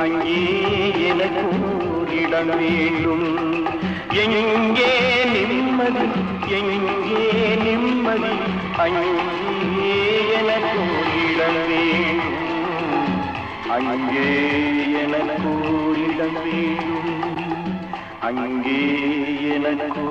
அங்கே எனக்கு இடம் வேண்டும். எங்கே நிம்மதி, எங்கே நிம்மதி, அங்கே எனக்கு இடம் வேண்டும். அங்கே எனக்கு இடம் வேண்டும். அங்கே எனக்கு